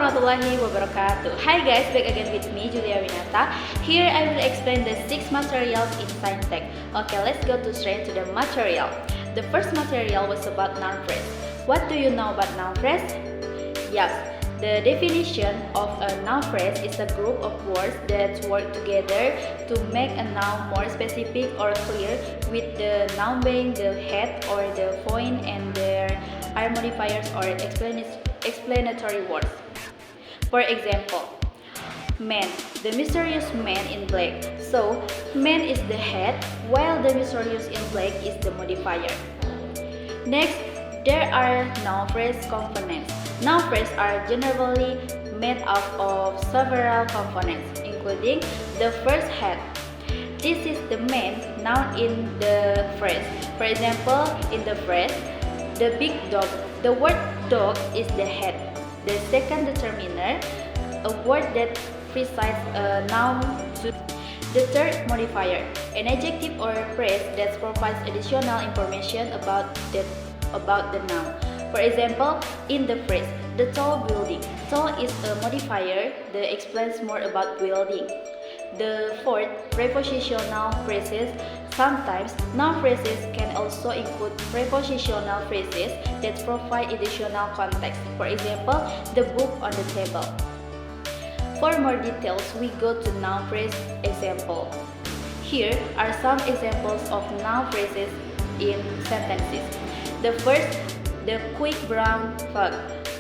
warahmatullahi wabarakatuh. Hi guys, back again with me, Julia Winata. Here I will explain the 6 materials in Science Tech. Okay, let's go straight to the material. The first material was about noun phrase. What do you know about noun phrase? Yes, the definition of a noun phrase is a group of words that work together to make a noun more specific or clear, with the noun being the head or the point and their modifiers or explanatory words. For example, man, the mysterious man in black. So, man is the head, while the mysterious in black is the modifier. Next, there are noun phrase components. Noun phrases are generally made up of several components, including the first head. This is the main noun in the phrase. For example, in the phrase, the big dog, the word dog is the head. The second determiner, a word that precedes a noun to the third modifier, an adjective or phrase that provides additional information about the noun. For example, in the phrase, the tall building, tall is a modifier that explains more about building. The fourth, prepositional phrases. Sometimes, noun phrases can also include prepositional phrases that provide additional context. For example, the book on the table. For more details, we go to noun phrase example. Here are some examples of noun phrases in sentences. The first, the quick brown fox.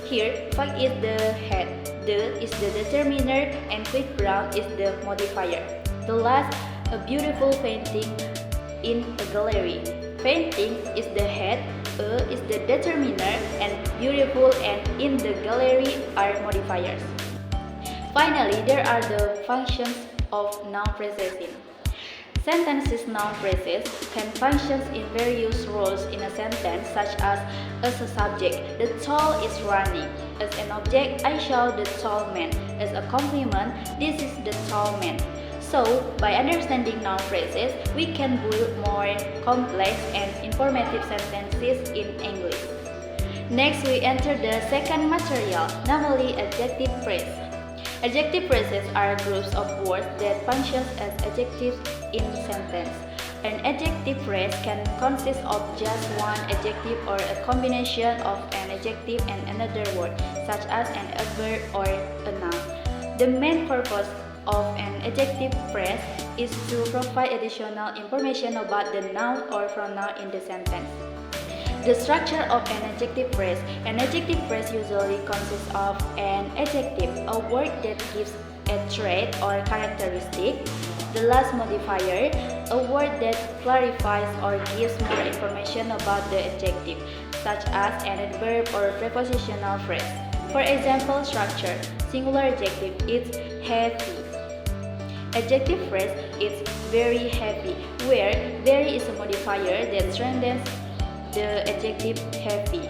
Here, fox is the head, the is the determiner, and quick brown is the modifier. The last, a beautiful painting in a gallery. Painting is the head, a is the determiner, and beautiful and in the gallery are modifiers. Finally, there are the functions of noun phrasing. Sentences noun phrases can function in various roles in a sentence, such as a subject, the tall is running. As an object, I saw the tall man. As a compliment, this is the tall man. So, by understanding noun phrases, we can build more complex and informative sentences in English. Next, we enter the second material, namely adjective phrase. Adjective phrases are groups of words that function as adjectives in a sentence. An adjective phrase can consist of just one adjective or a combination of an adjective and another word, such as an adverb or a noun. The main purpose of an adjective phrase is to provide additional information about the noun or pronoun in the sentence. The structure of an adjective phrase. An adjective phrase usually consists of an adjective, a word that gives a trait or characteristic. The last modifier, a word that clarifies or gives more information about the adjective, such as an adverb or prepositional phrase. For example, structure. Singular adjective, it's heavy. Adjective phrase, it's very heavy, where very is a modifier that strengthens the adjective heavy.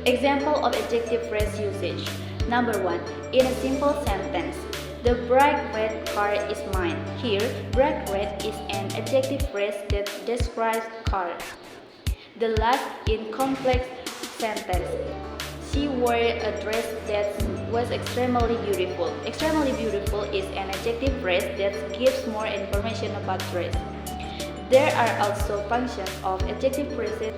Example of adjective phrase usage. Number 1. In a simple sentence, the bright red car is mine. Here, bright red is an adjective phrase that describes car. The last, in complex sentence, she wore a dress that was extremely beautiful. Extremely beautiful is an adjective phrase that gives more information about dress. There are also functions of adjective phrases.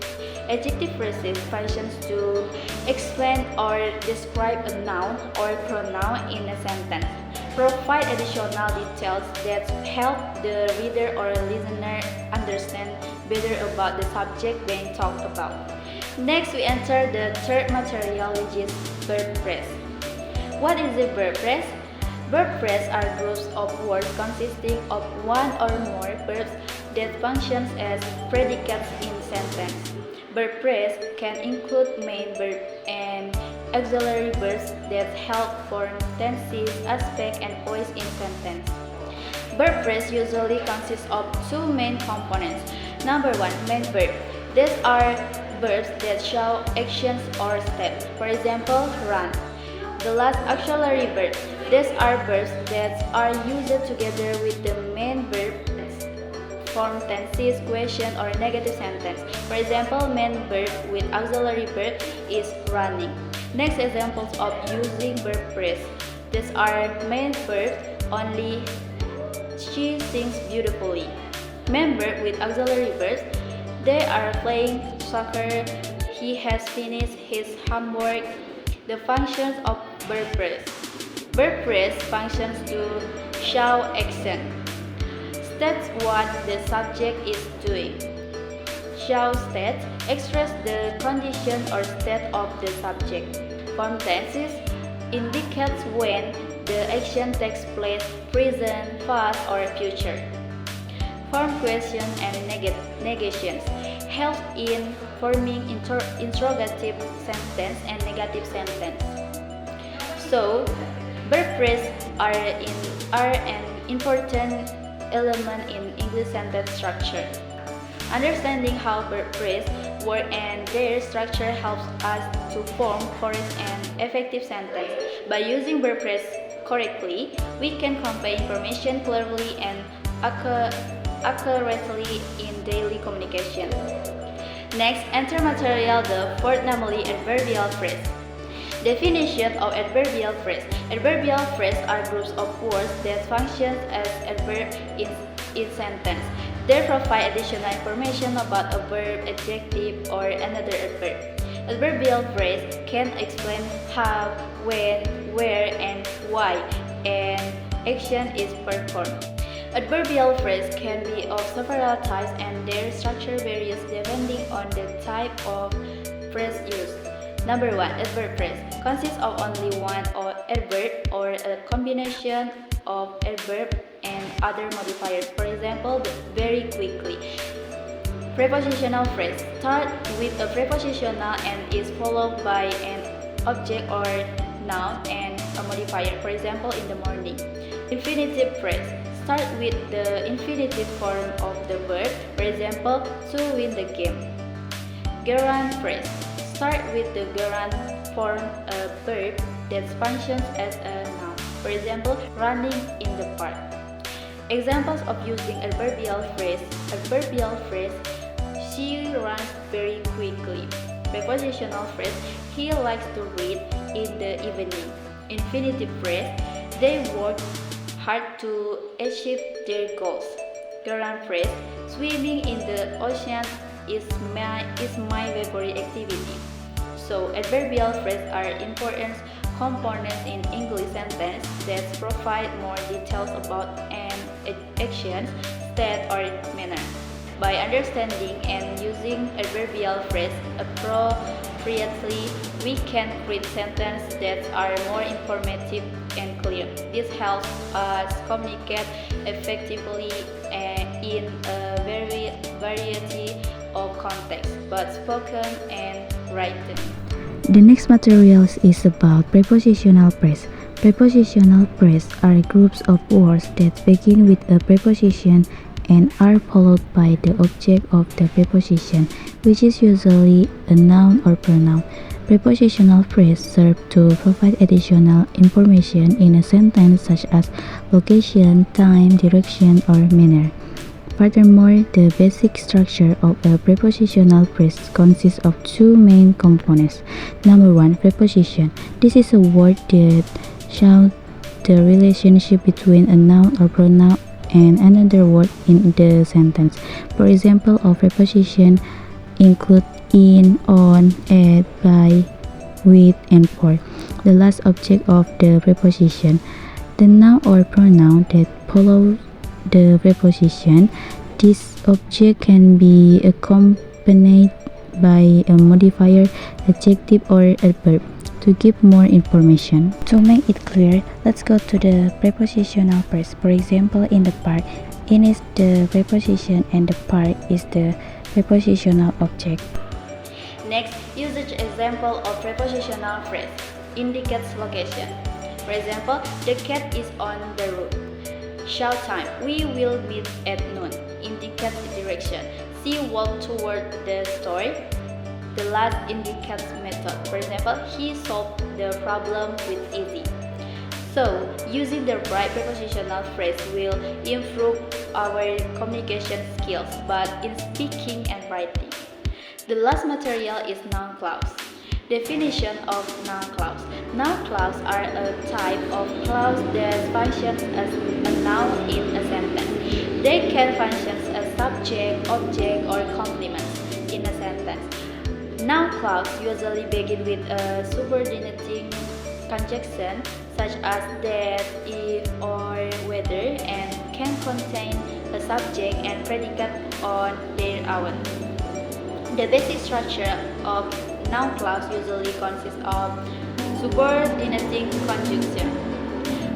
Adjective phrases functions to explain or describe a noun or pronoun in a sentence. Provide additional details that help the reader or listener understand better about the subject being talked about. Next, we enter the third material, which is verb phrase. What is a verb phrase? Verb phrase are groups of words consisting of one or more verbs that functions as predicates in sentence. Verb phrase can include main verb and auxiliary verbs that help form tenses, aspect, and voice in sentence. Verb phrase usually consists of two main components. Number 1, main verb. These are verbs that show actions or steps. For example, run. The last, auxiliary verb. These are verbs that are used together with the main verb form tenses, question, or negative sentence. For example, main verb with auxiliary verb is running. Next examples of using verb phrase. These are main verbs only. She sings beautifully. Main verb with auxiliary verbs. They are playing soccer. He has finished his homework. The functions of verb phrase. Verb phrase functions to show action. States what the subject is doing. Show state express the condition or state of the subject. Form tenses indicates when the action takes place, present, past, or future. Form question and negations help in forming interrogative sentence and negative sentence. So, verb phrase are an important element in English sentence structure. Understanding how verb phrase work and their structure helps us to form correct and effective sentence. By using verb phrase correctly, we can convey information clearly and accurately in daily communication. Next, enter material the fourth, namely adverbial phrase. Definition of adverbial phrase. Adverbial phrase are groups of words that function as adverb in sentence. They provide additional information about a verb, adjective, or another adverb. Adverbial phrase can explain how, when, where, and why an action is performed. Adverbial phrase can be of several types and their structure varies depending on the type of phrase used. Number 1. Adverb phrase consists of only one adverb or a combination of adverb and other modifiers. For example, very quickly. Prepositional phrase start with a prepositional and is followed by an object or noun and a modifier. For example, in the morning. Infinitive phrase start with the infinitive form of the verb. For example, to win the game. Gerund phrase start with the gerund form a verb that functions as a noun. For example, running in the park. Examples of using adverbial phrase. Adverbial phrase, she runs very quickly. Prepositional phrase, he likes to read in the evening. Infinitive phrase, they work hard to achieve their goals. Gerund phrase, swimming in the ocean is my favorite activity. So, adverbial phrases are important components in English sentence that provide more details about an action, state, or manner. By understanding and using adverbial phrase appropriately, we can create sentences that are more informative and clear. This helps us communicate effectively in a variety of contexts, both spoken and written. The next materials is about prepositional phrase. Prepositional phrase are groups of words that begin with a preposition and are followed by the object of the preposition, which is usually a noun or pronoun. Prepositional phrase serve to provide additional information in a sentence such as location, time, direction, or manner. Furthermore, the basic structure of a prepositional phrase consists of two main components. Number 1, preposition. This is a word that shows the relationship between a noun or pronoun and another word in the sentence. For example of preposition include in, on, at, by, with, and for. The last object of the preposition. The noun or pronoun that follows the preposition. This object can be accompanied by a modifier, adjective, or adverb. To give more information. To make it clear, let's go to the prepositional phrase. For example, in the park, in is the preposition and the park is the prepositional object. Next, usage example of prepositional phrase indicates location. For example, the cat is on the roof. Show time, we will meet at noon, indicates direction. She walked toward the store. The last indicates method. For example, he solved the problem with easy. So, using the right prepositional phrase will improve our communication skills, but in speaking and writing. The last material is noun clause. Definition of noun clause. Noun clause are a type of clause that functions as a noun in a sentence. They can function as subject, object, or complements in a sentence. Noun clause usually begin with a subordinating conjunction such as that, if, or whether, and can contain a subject and predicate on their own. The basic structure of noun clause usually consists of subordinating conjunction.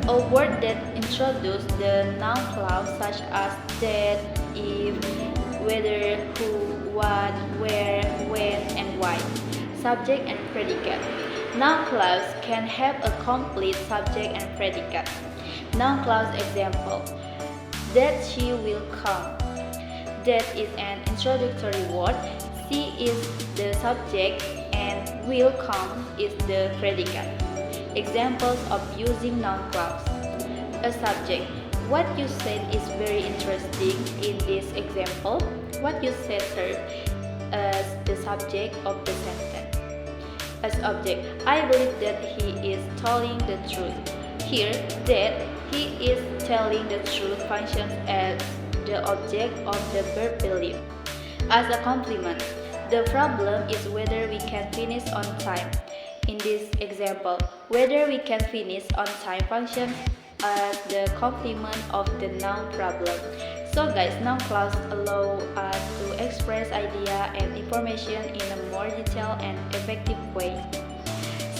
A word that introduces the noun clause such as that, if, whether, who, what, where, when, and why. Subject and predicate. Noun clause can have a complete subject and predicate. Noun clause example: that she will come. That is an introductory word. She is the subject and will come is the predicate. Examples of using noun clause. A subject: what you said is very interesting in this example. What you said serves as the subject of the sentence. As object: I believe that he is telling the truth. Here, that he is telling the truth functions as the object of the verb believe. As a complement, the problem is whether we can finish on time. In this example, whether we can finish on time functions as the complement of the noun problem. So guys, noun clause allow us to express idea and information in a more detailed and effective way.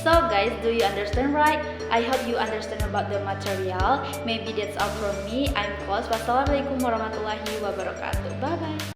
So guys, do you understand right? I hope you understand about the material. Maybe that's all from me. I'm Kos. Wassalamualaikum warahmatullahi wabarakatuh. Bye bye.